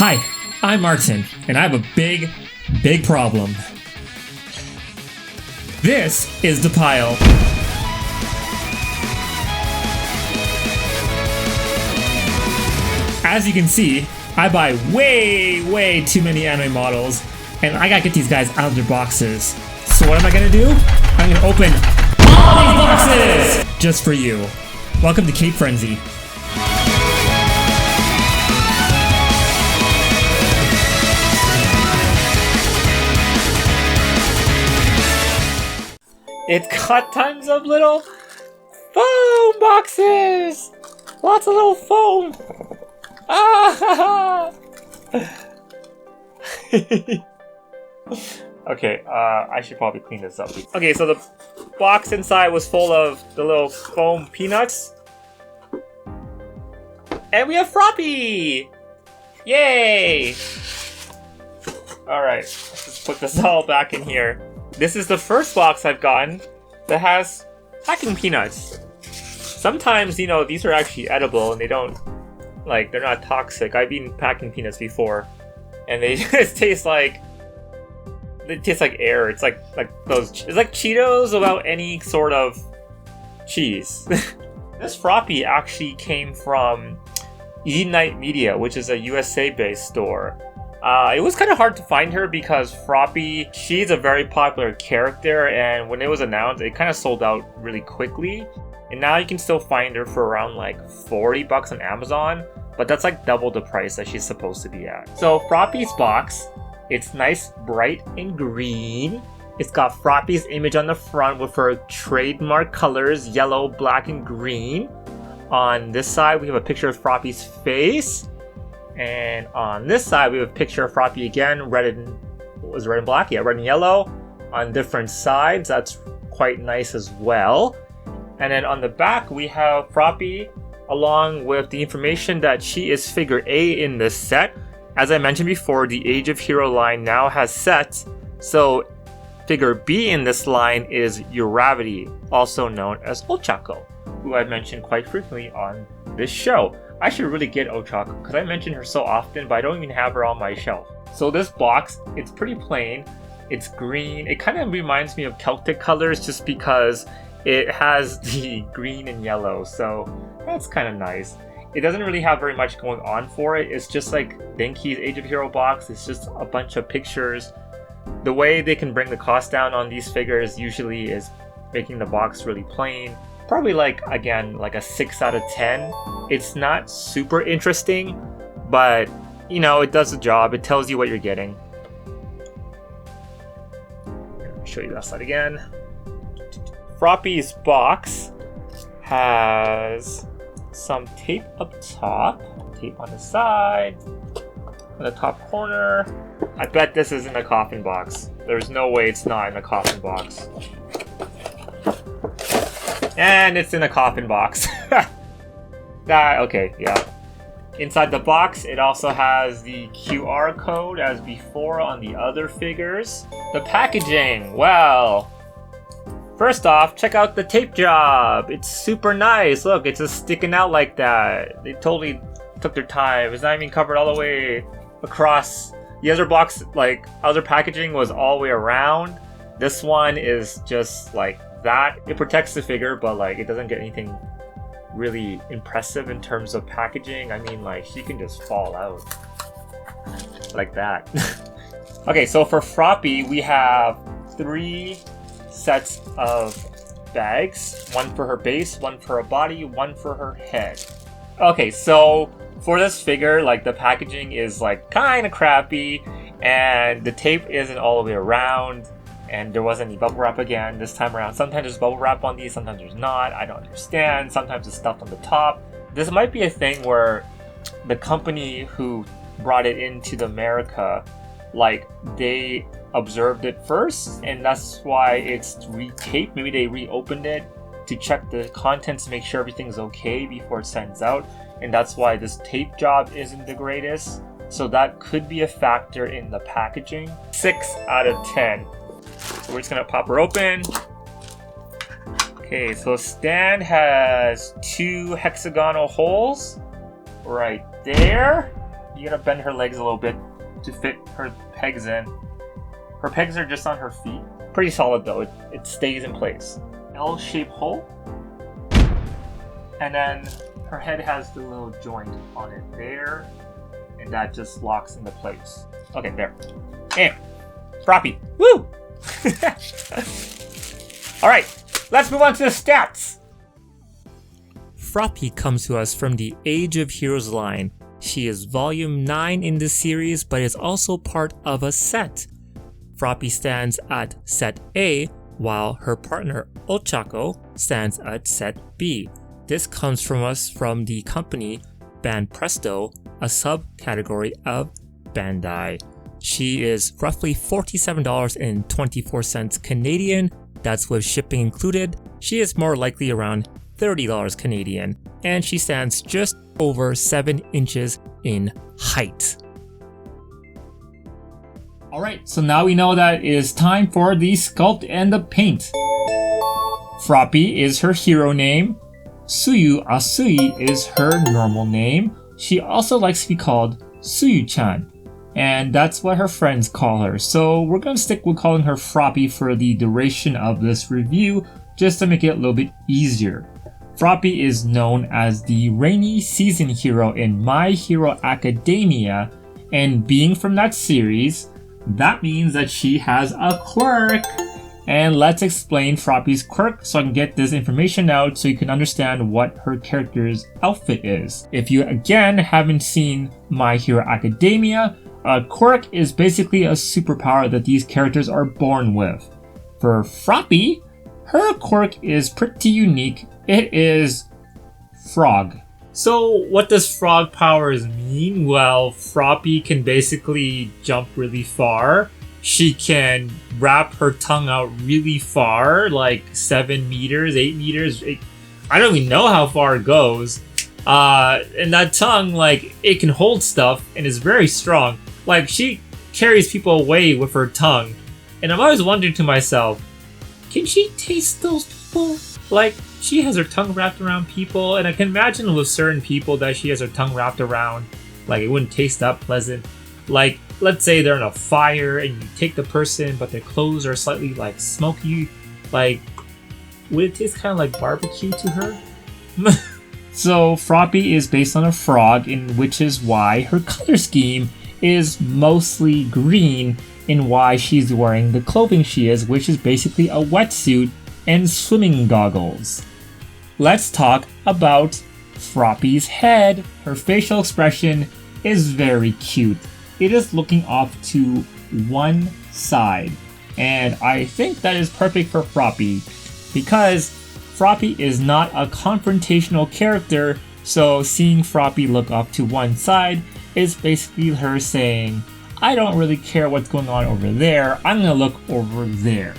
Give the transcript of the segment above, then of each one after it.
Hi, I'm Martin, and I have a big problem. This is the pile. As you can see, I buy way too many anime models, and I gotta get these guys out of their boxes. So what am I gonna do? I'm gonna open all these boxes just for you. Welcome to Cape Frenzy. It's got tons of little foam boxes! Lots of little foam! Ah! Okay, I should probably clean this up. Okay, so the box inside was full of the little foam peanuts. And we have Froppy! Yay! Alright, let's just put this all back in here. This is the first box I've gotten that has packing peanuts. Sometimes, you know, these are actually edible and they don't, like, they're not toxic. I've eaten packing peanuts before and they just taste like air. It's like those, it's like Cheetos without any sort of cheese. This Froppy actually came from Untitled Media, which is a USA-based store. It was kind of hard to find her because Froppy, she's a very popular character, and when it was announced, it kind of sold out really quickly. And now you can still find her for around like $40 on Amazon, but that's like double the price that she's supposed to be at. So Froppy's box, it's nice, bright, and green. It's got Froppy's image on the front with her trademark colors, yellow, black, and green. On this side, we have a picture of Froppy's face. And on this side, we have a picture of Froppy again, red and black? Yeah, red and yellow on different sides. That's quite nice as well. And then on the back, we have Froppy along with the information that she is figure A in this set. As I mentioned before, the Age of Hero line now has sets. So figure B in this line is Uravity, also known as Ochako, who I've mentioned quite frequently on this show. I should really get Ochako because I mention her so often, but I don't even have her on my shelf. So this box, it's pretty plain. It's green. It kind of reminds me of Celtic colors just because it has the green and yellow. So that's kind of nice. It doesn't really have very much going on for it. It's just like Denki's Age of Hero box. It's just a bunch of pictures. The way they can bring the cost down on these figures usually is making the box really plain. Probably like, again, like a 6 out of 10. It's not super interesting, but, you know, it does the job. It tells you what you're getting. Let me show you that side again. Froppy's box has some tape up top, tape on the side, on the top corner. I bet this is in a coffin box. There's no way it's not in a coffin box. And it's in a coffin box. Okay, yeah. Inside the box, it also has the QR code as before on the other figures. The packaging, well, first off, check out the tape job. It's super nice. Look, it's just sticking out like that. They totally took their time. It's not even covered all the way across. The other box, like, other packaging was all the way around. This one is just like that. It protects the figure, but like it doesn't get anything really impressive in terms of packaging. I mean, like, she can just fall out like that. Okay, so for Froppy, we have 3 sets of bags. One for her base, one for her body, one for her head. Okay, so for this figure, like, the packaging is like kind of crappy and the tape isn't all the way around. And there wasn't any bubble wrap again this time around. Sometimes there's bubble wrap on these, sometimes there's not. I don't understand. Sometimes it's stuffed on the top. This might be a thing where the company who brought it into America, like, they observed it first, and that's why it's re-taped. Maybe they reopened it to check the contents to make sure everything's okay before it sends out. And that's why this tape job isn't the greatest. So that could be a factor in the packaging. 6 out of 10. So we're just gonna pop her open. Okay, so the stand has 2 hexagonal holes right there. You gotta bend her legs a little bit to fit her pegs in. Her pegs are just on her feet. Pretty solid though, it stays in place. L-shaped hole. And then her head has the little joint on it there. And that just locks into place. Okay, there. And Froppy. Woo! Alright, let's move on to the stats. Froppy comes to us from the Age of Heroes line. She is volume 9 in this series, but is also part of a set. Froppy stands at set A, while her partner Ochako stands at set B. This comes from us from the company Band Presto, a subcategory of Bandai. She is roughly $47.24 Canadian. That's with shipping included. She is more likely around $30 Canadian, and she stands just over 7 inches in height. Alright, so now we know that it is time for the sculpt and the paint. Froppy is her hero name. Tsuyu Asui is her normal name. She also likes to be called Tsuyu-chan, and that's what her friends call her. So we're going to stick with calling her Froppy for the duration of this review, just to make it a little bit easier. Froppy is known as the rainy season hero in My Hero Academia, and being from that series, that means that she has a quirk. And let's explain Froppy's quirk so I can get this information out so you can understand what her character's outfit is. If you again haven't seen My Hero Academia, a quirk is basically a superpower that these characters are born with. For Froppy, her quirk is pretty unique. It is frog. So what does frog powers mean? Well, Froppy can basically jump really far. She can wrap her tongue out really far, like 7 meters, 8 meters. I don't even know how far it goes. And that tongue, like, it can hold stuff and is very strong. Like, she carries people away with her tongue. And I'm always wondering to myself, can she taste those people? Like, she has her tongue wrapped around people, and I can imagine with certain people that she has her tongue wrapped around, like, it wouldn't taste that pleasant. Like, let's say they're in a fire and you take the person, but their clothes are slightly, like, smoky. Like, would it taste kind of like barbecue to her? So, Froppy is based on a frog, in which is why her color scheme is mostly green, and why she's wearing the clothing she is, which is basically a wetsuit and swimming goggles. Let's talk about Froppy's head. Her facial expression is very cute. It is looking off to one side, and I think that is perfect for Froppy because Froppy is not a confrontational character, so seeing Froppy look off to one side is basically her saying, I don't really care what's going on over there, I'm gonna look over there.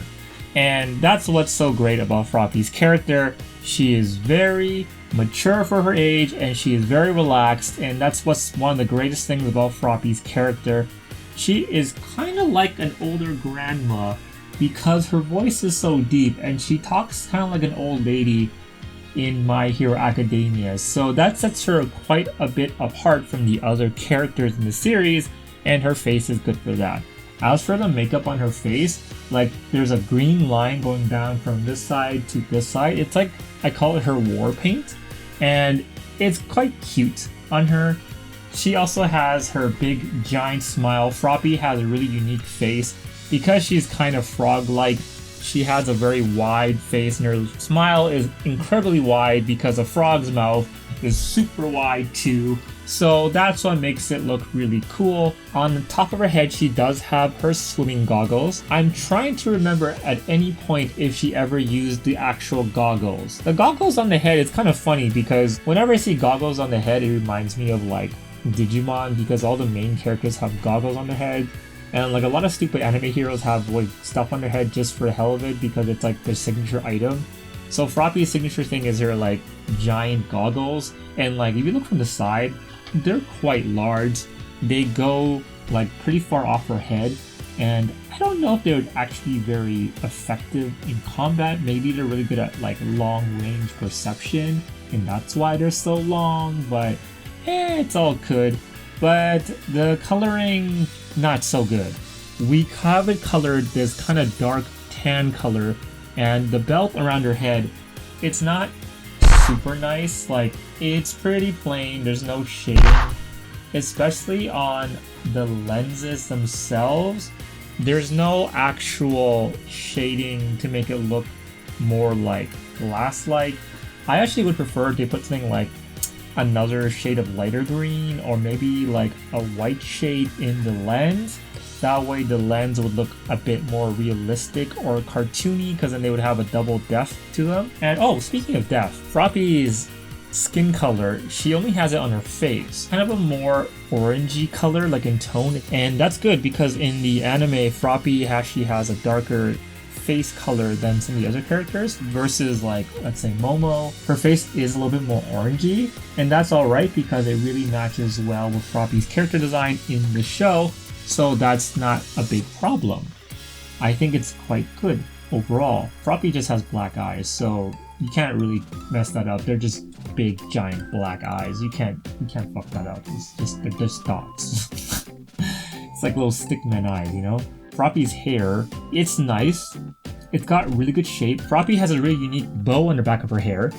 And that's what's so great about Froppy's character. She is very mature for her age, and she is very relaxed, and that's what's one of the greatest things about Froppy's character. She is kind of like an older grandma because her voice is so deep, and she talks kind of like an old lady in My Hero Academia. So that sets her quite a bit apart from the other characters in the series, and her face is good for that. As for the makeup on her face, like, there's a green line going down from this side to this side. It's like, I call it her war paint, and it's quite cute on her. She also has her big giant smile. Froppy has a really unique face. Because she's kind of frog-like, she has a very wide face, and her smile is incredibly wide because a frog's mouth is super wide too. So that's what makes it look really cool. On the top of her head, she does have her swimming goggles. I'm trying to remember at any point if she ever used the actual goggles. The goggles on the head is kind of funny because whenever I see goggles on the head, it reminds me of like Digimon, because all the main characters have goggles on their head. And like a lot of stupid anime heroes have like stuff on their head just for the hell of it because it's like their signature item. So Froppy's signature thing is her like giant goggles, and like if you look from the side, they're quite large. They go like pretty far off her head, and I don't know if they're actually very effective in combat. Maybe they're really good at like long range perception, and that's why they're so long, but it's all good. but the coloring, not so good. We have it colored this kind of dark tan color, and the belt around her head, it's not super nice. Like, it's pretty plain, there's no shading, especially on the lenses themselves. There's no actual shading to make it look more like glass-like. I actually would prefer they put something like another shade of lighter green, or maybe like a white shade in the lens. That way the lens would look a bit more realistic or cartoony, because then they would have a double depth to them. And oh, speaking of depth, Froppy's skin color, she only has it on her face. Kind of a more orangey color, like in tone. And that's good because in the anime, Froppy actually has a darker face color than some of the other characters, versus like, let's say Momo. Her face is a little bit more orangey, and that's alright because it really matches well with Froppy's character design in the show. So that's not a big problem. I think it's quite good overall. Froppy just has black eyes, so you can't really mess that up. They're just big, giant black eyes. You can't fuck that up. They're just dots. It's like little stickman eyes, you know? Froppy's hair, it's nice. It's got really good shape. Froppy has a really unique bow on the back of her hair.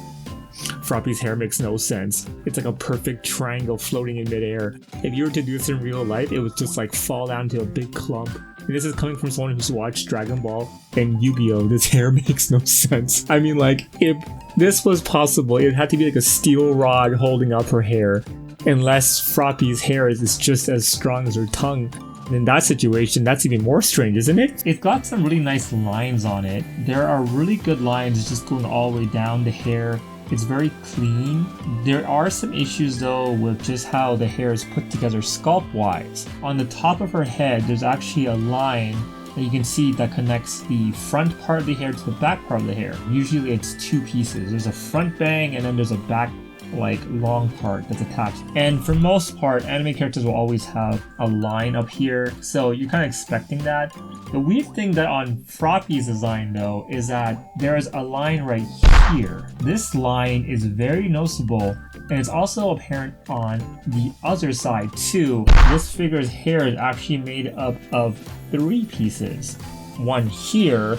Froppy's hair makes no sense. It's like a perfect triangle floating in midair. If you were to do this in real life, it would just like fall down to a big clump. And this is coming from someone who's watched Dragon Ball and Yu-Gi-Oh! This hair makes no sense. I mean, like, if this was possible, it had to be like a steel rod holding up her hair. Unless Froppy's hair is just as strong as her tongue. And in that situation, that's even more strange, isn't it? It's got some really nice lines on it. There are really good lines just going all the way down the hair. It's very clean. There are some issues though with just how the hair is put together sculpt wise. On the top of her head, there's actually a line that you can see that connects the front part of the hair to the back part of the hair. Usually it's two pieces. There's a front bang and then there's a back like long part that's attached. And for most part, anime characters will always have a line up here, so you're kind of expecting that. The weird thing that on Froppy's design though is that there's a line right here. This line is very noticeable, and it's also apparent on the other side too. This figure's hair is actually made up of three pieces. One here,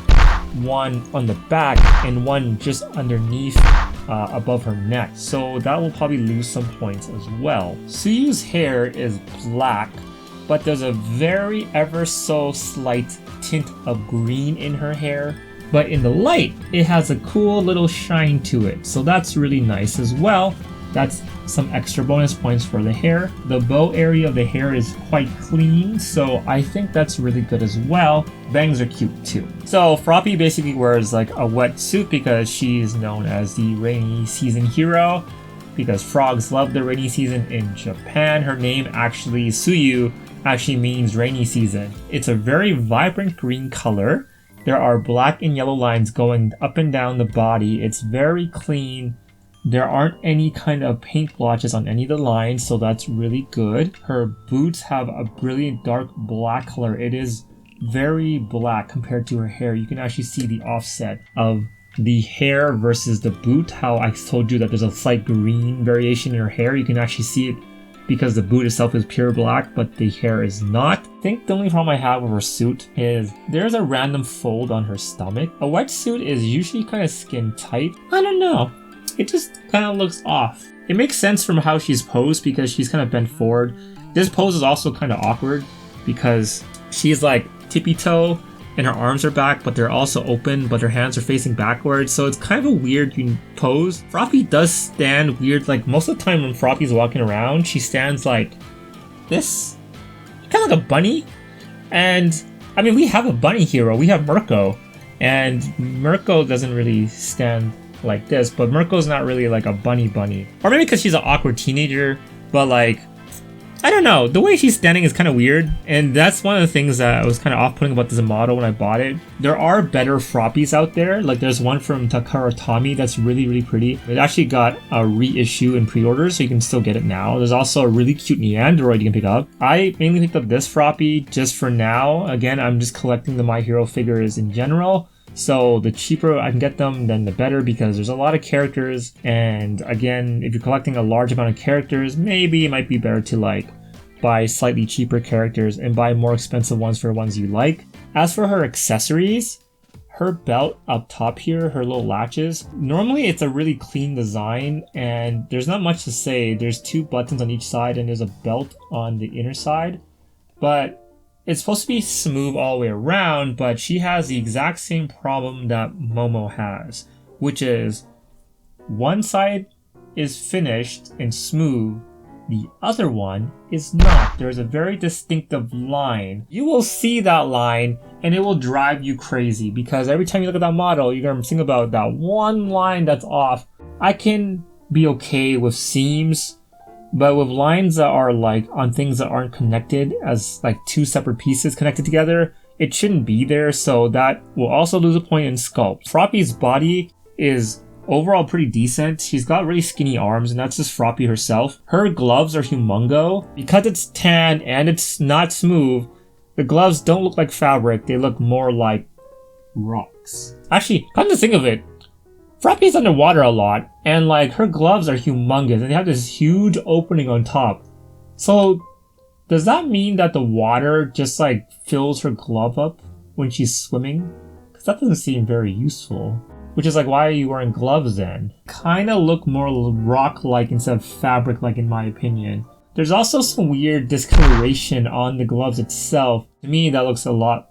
one on the back, and one just underneath above her neck. So that will probably lose some points as well. Tsuyu's hair is black, but there's a very ever so slight tint of green in her hair. But in the light, it has a cool little shine to it. So that's really nice as well. That's some extra bonus points for the hair. The bow area of the hair is quite clean, so I think that's really good as well. Bangs are cute too. So Froppy basically wears like a wetsuit because she's known as the rainy season hero, because frogs love the rainy season in Japan. Her name actually, Tsuyu, actually means rainy season. It's a very vibrant green color. There are black and yellow lines going up and down the body. It's very clean. There aren't any kind of paint blotches on any of the lines, so that's really good. Her boots have a brilliant dark black color. It is very black compared to her hair. You can actually see the offset of the hair versus the boot. How I told you that there's a slight green variation in her hair. You can actually see it because the boot itself is pure black, but the hair is not. I think the only problem I have with her suit is there's a random fold on her stomach. A wetsuit is usually kind of skin tight. I don't know. It just kind of looks off. It makes sense from how she's posed because she's kind of bent forward. This pose is also kind of awkward because she's like tippy-toe and her arms are back, but they're also open, but her hands are facing backwards. So it's kind of a weird pose. Froppy does stand weird. Like most of the time when Froppy's walking around, she stands like this, kind of like a bunny. And I mean, we have a bunny hero. We have Mirko, and Mirko doesn't really stand like this, but Mirko's not really like a bunny, or maybe because she's an awkward teenager. But like, I don't know, the way she's standing is kind of weird, and that's one of the things that was kind of off-putting about this model when I bought it. There are better Froppies out there. Like there's one from Takara Tomy that's really pretty. It actually got a reissue in pre-order, so you can still get it now. There's also a really cute nendoroid you can pick up. I mainly picked up this Froppy just for now. Again, I'm just collecting the My Hero figures in general. So the cheaper I can get them, then the better, because there's a lot of characters. And again, if you're collecting a large amount of characters, maybe it might be better to like buy slightly cheaper characters and buy more expensive ones for ones you like. As for her accessories, her belt up top here, her little latches, normally it's a really clean design and there's not much to say. There's 2 buttons on each side and there's a belt on the inner side, but it's supposed to be smooth all the way around, but she has the exact same problem that Momo has, which is one side is finished and smooth, the other one is not. There's a very distinctive line. You will see that line and it will drive you crazy because every time you look at that model, you're going to think about that one line that's off. I can be okay with seams, but with lines that are like on things that aren't connected as like 2 separate pieces connected together, it shouldn't be there. So that will also lose a point in sculpt. Froppy's body is overall pretty decent. She's got really skinny arms and that's just Froppy herself. Her gloves are humongo. Because it's tan and it's not smooth, the gloves don't look like fabric, they look more like rocks. Actually, come to think of it, Froppy's underwater a lot and like her gloves are humongous and they have this huge opening on top. So does that mean that the water just like fills her glove up when she's swimming? Because that doesn't seem very useful. Which is like, why are you wearing gloves then? Kinda look more rock-like instead of fabric-like in my opinion. There's also some weird discoloration on the gloves itself. To me, that looks a lot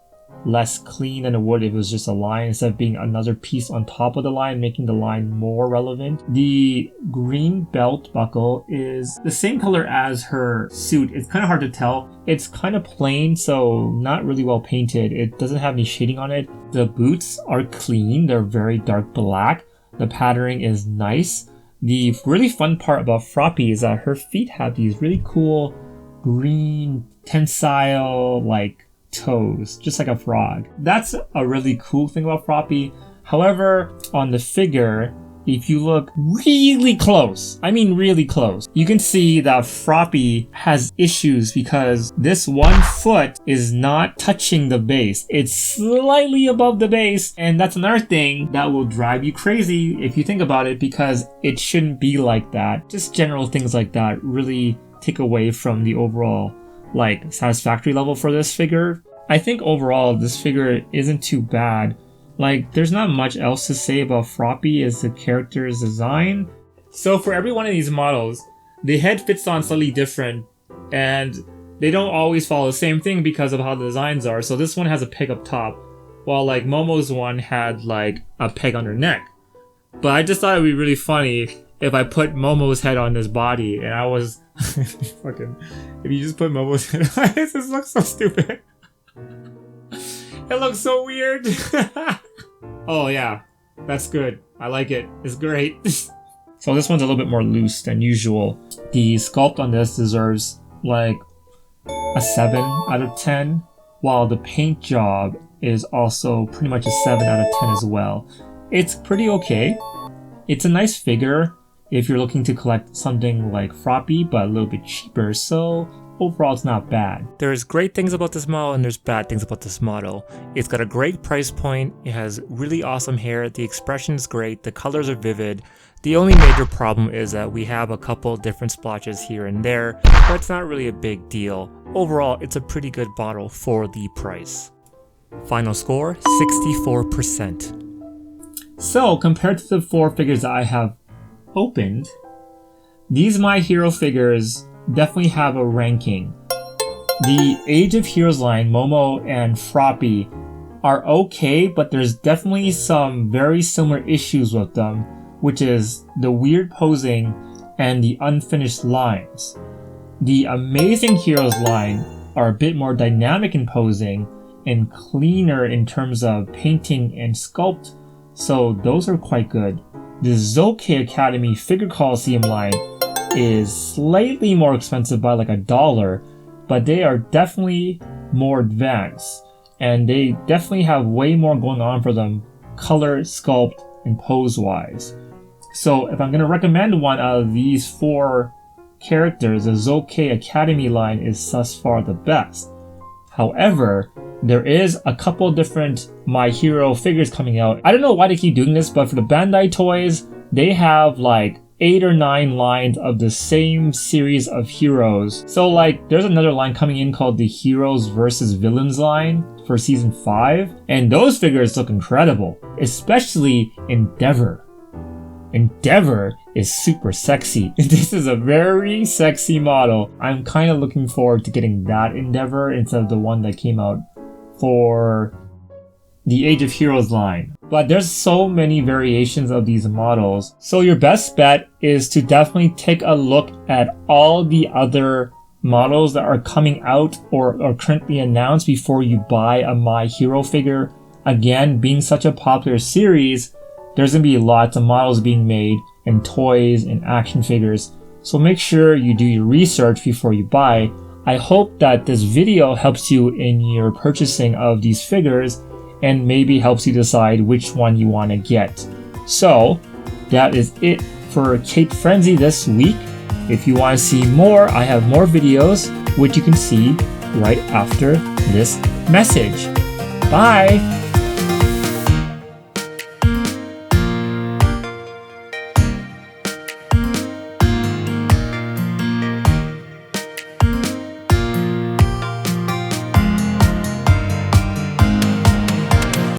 less clean than it would if it was just a line instead of being another piece on top of the line, making the line more relevant. The green belt buckle is the same color as her suit. It's kind of hard to tell. It's kind of plain, so not really well painted. It doesn't have any shading on it. The boots are clean. They're very dark black. The patterning is nice. The really fun part about Froppy is that her feet have these really cool green tensile like toes, just like a frog. That's a really cool thing about Froppy. However, on the figure, if you look really close, I mean really close, you can see that Froppy has issues because this one foot is not touching the base. It's slightly above the base, and that's another thing that will drive you crazy if you think about it because it shouldn't be like that. Just general things like that really take away from the overall like satisfactory level for this figure. I think overall this figure isn't too bad. Like, there's not much else to say about Froppy as the character's design. So for every one of these models, the head fits on slightly different, and they don't always follow the same thing because of how the designs are. So this one has a peg up top, while like Momo's one had like a peg on her neck. But I just thought it would be really funny if I put Momo's head on this body, and I was fucking, if you just put Momo's head on this, this looks so stupid. It looks so weird. Oh yeah, that's good. I like it. It's great. So this one's a little bit more loose than usual. The sculpt on this deserves like a 7 out of 10, while the paint job is also pretty much a 7 out of 10 as well. It's pretty okay. It's a nice figure if you're looking to collect something like Froppy, but a little bit cheaper, so overall it's not bad. There's great things about this model and there's bad things about this model. It's got a great price point, it has really awesome hair, the expression is great, the colors are vivid. The only major problem is that we have a couple different splotches here and there, but it's not really a big deal. Overall, it's a pretty good model for the price. Final score, 64%. So, compared to the 4 figures that I have opened, these My Hero figures definitely have a ranking. The Age of Heroes line, Momo and Froppy, are okay, but there's definitely some very similar issues with them, which is the weird posing and the unfinished lines. The Amazing Heroes line are a bit more dynamic in posing and cleaner in terms of painting and sculpt, so those are quite good. The Zoke Academy Figure Coliseum line is slightly more expensive by like $1, but they are definitely more advanced, and they definitely have way more going on for them, color, sculpt, and pose-wise. So if I'm going to recommend one out of these 4 characters, the Zoke Academy line is thus far the best. However, there is a couple different My Hero figures coming out. I don't know why they keep doing this, but for the Bandai toys, they have like 8 or 9 lines of the same series of heroes. So like there's another line coming in called the Heroes versus Villains line for season 5, and those figures look incredible, especially Endeavor. Endeavor is super sexy. This is a very sexy model. I'm kind of looking forward to getting that Endeavor instead of the one that came out for the Age of Heroes line. But there's so many variations of these models, so your best bet is to definitely take a look at all the other models that are coming out or are currently announced before you buy a My Hero figure. Again, being such a popular series, there's going to be lots of models being made and toys and action figures, so make sure you do your research before you buy. I hope that this video helps you in your purchasing of these figures and maybe helps you decide which one you want to get. So that is it for Cate Frenzy this week. If you want to see more, I have more videos which you can see right after this message. Bye!